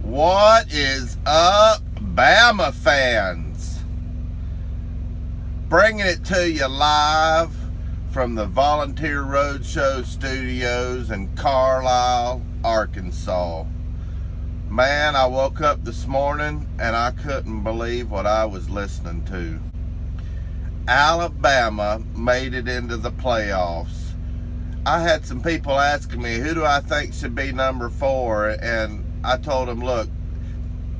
What is up, Bama fans? Bringing it to you live from the Volunteer Roadshow Studios in Carlisle, Arkansas. Man, I woke up this morning and I couldn't believe what I was listening to. Alabama made it into the playoffs. I had some people asking me, who do I think should be number 4? And I told them, look,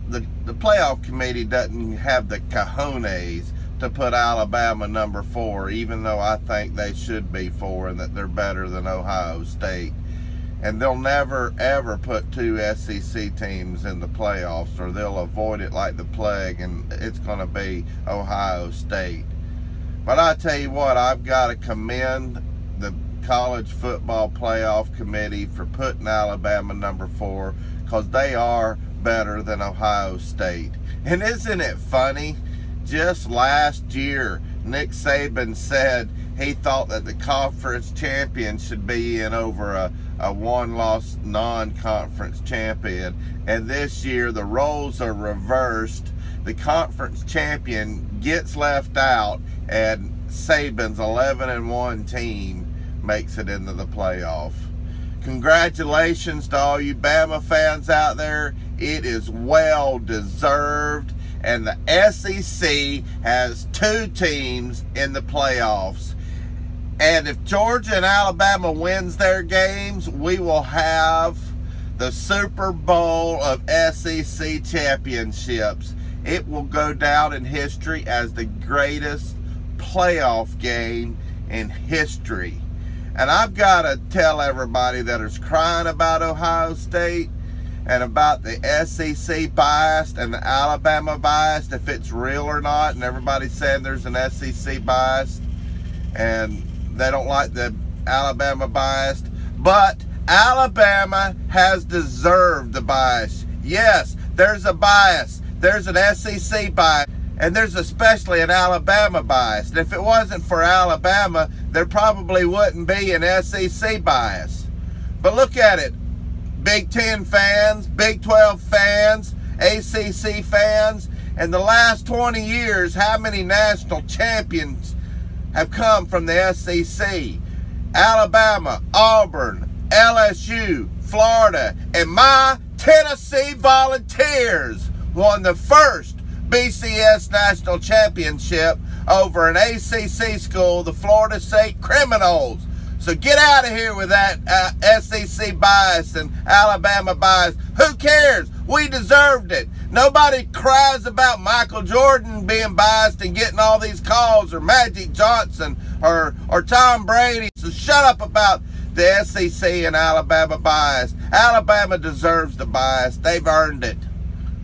the playoff committee doesn't have the cojones to put Alabama number 4, even though I think they should be 4 and that they're better than Ohio State. And they'll never, ever put 2 SCC teams in the playoffs, or they'll avoid it like the plague, and it's going to be Ohio State. But I tell you what, I've got to commend the College Football Playoff Committee for putting Alabama number 4, because they are better than Ohio State. And isn't it funny? Just last year, Nick Saban said he thought that the conference champion should be in over a one-loss non-conference champion. And this year, the roles are reversed. The conference champion gets left out, and Saban's 11-1 team makes it into the playoff. Congratulations to all you Bama fans out there. It is well deserved. And the SEC has 2 teams in the playoffs. And if Georgia and Alabama wins their games, we will have the Super Bowl of SEC championships. It will go down in history as the greatest playoff game in history. And I've got to tell everybody that is crying about Ohio State and about the SEC bias and the Alabama bias, if it's real or not, and everybody's saying there's an SEC bias and they don't like the Alabama bias, but Alabama has deserved the bias. Yes, there's a bias. There's an SEC bias, and there's especially an Alabama bias. And if it wasn't for Alabama, there probably wouldn't be an SEC bias. But look at it. Big 10 fans, Big 12 fans, ACC fans. In the last 20 years, how many national champions have come from the SEC? Alabama, Auburn, LSU, Florida, and my Tennessee Volunteers won the first BCS national championship over an ACC school, the Florida State Criminals. So get out of here with that SEC bias and Alabama bias. Who cares? We deserved it. Nobody cries about Michael Jordan being biased and getting all these calls, or Magic Johnson, or Tom Brady. So shut up about the SEC and Alabama bias. Alabama deserves the bias. They've earned it.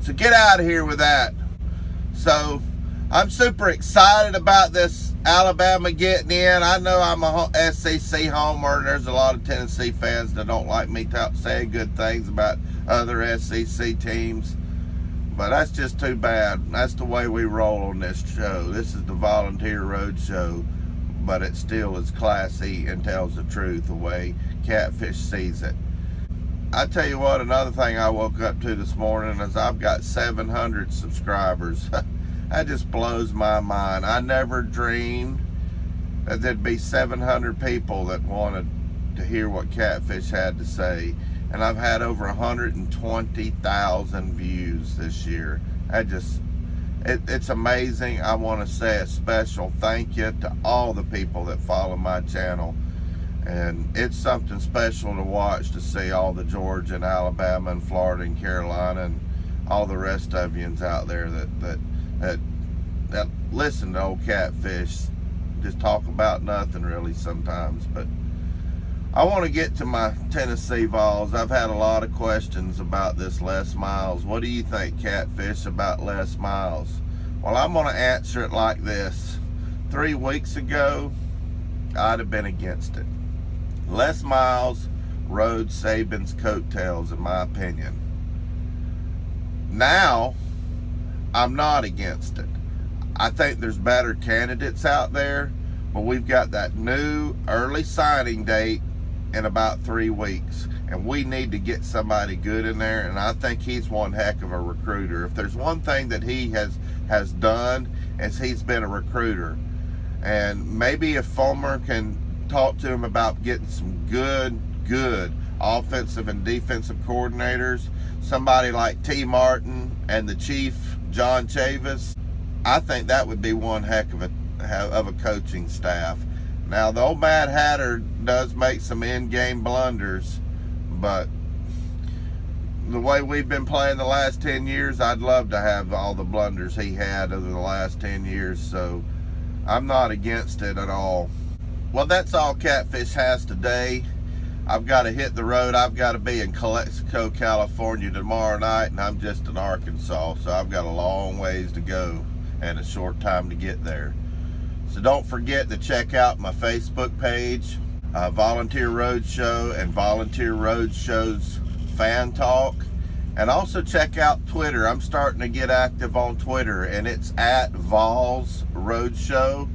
So get out of here with that. So I'm super excited about this Alabama getting in. I know I'm a SEC homer, and there's a lot of Tennessee fans that don't like me saying good things about other SEC teams. But that's just too bad. That's the way we roll on this show. This is the Volunteer Road Show, but it still is classy and tells the truth the way Catfish sees it. I tell you what, another thing I woke up to this morning is I've got 700 subscribers. That just blows my mind. I never dreamed that there'd be 700 people that wanted to hear what Catfish had to say. And I've had over 120,000 views this year. It's amazing. I want to say a special thank you to all the people that follow my channel. And it's something special to watch, to see all the Georgia and Alabama and Florida and Carolina and all the rest of yous out there that listen to old Catfish just talk about nothing really sometimes. But I want to get to my Tennessee Vols. I've had a lot of questions about this Les Miles. What do you think, Catfish, about Les Miles? Well, I'm going to answer it like this. 3 weeks ago, I'd have been against it. Les Miles rode Saban's coattails, in my opinion. Now, I'm not against it. I think there's better candidates out there, but we've got that new early signing date in about 3 weeks, and we need to get somebody good in there, and I think he's one heck of a recruiter. If there's one thing that he has done, is he's been a recruiter. And maybe if Fulmer can talk to him about getting some good offensive and defensive coordinators, somebody like T. Martin and the Chief, John Chavis, I think that would be one heck of a coaching staff. Now, the old Mad Hatter does make some in-game blunders, but the way we've been playing the last 10 years, I'd love to have all the blunders he had over the last 10 years, so I'm not against it at all. Well, that's all Catfish has today. I've got to hit the road. I've got to be in Calexico, California tomorrow night, and I'm just in Arkansas, so I've got a long ways to go and a short time to get there. So don't forget to check out my Facebook page, Volunteer Roadshow and Volunteer Roadshow's Fan Talk. And also check out Twitter. I'm starting to get active on Twitter, and it's at Vols Roadshow.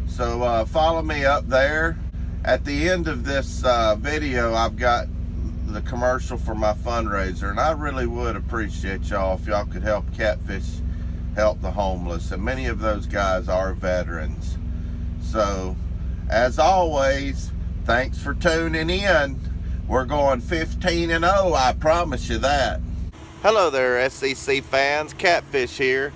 So follow me up there. At the end of this video, I've got the commercial for my fundraiser, and I really would appreciate y'all if y'all could help Catfish help the homeless, and many of those guys are veterans. So, as always, thanks for tuning in. We're going 15-0, I promise you that. Hello there, SCC fans. Catfish here.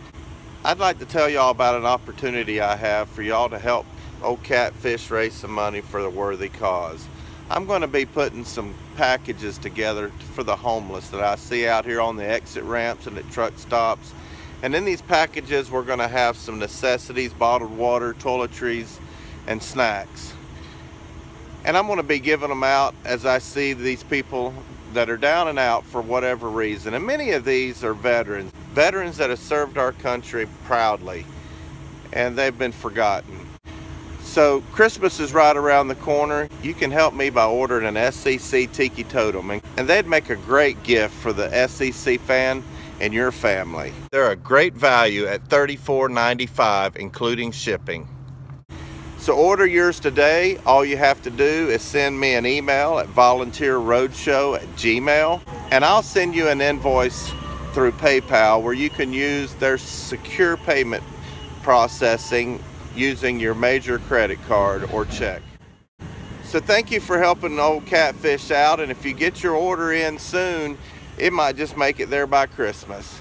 I'd like to tell y'all about an opportunity I have for y'all to help old Catfish raise some money for the worthy cause. I'm going to be putting some packages together for the homeless that I see out here on the exit ramps and at truck stops. And in these packages, we're going to have some necessities, bottled water, toiletries, and snacks. And I'm going to be giving them out as I see these people that are down and out for whatever reason. And many of these are veterans that have served our country proudly, and they've been forgotten. So Christmas is right around the corner. You can help me by ordering an SCC Tiki totem, and they'd make a great gift for the SCC fan and your family. They're a great value at $34.95, including shipping. So order yours today. All you have to do is send me an email at volunteerroadshow@gmail.com, and I'll send you an invoice through PayPal where you can use their secure payment processing using your major credit card or check. So thank you for helping old Catfish out, and if you get your order in soon, it might just make it there by Christmas.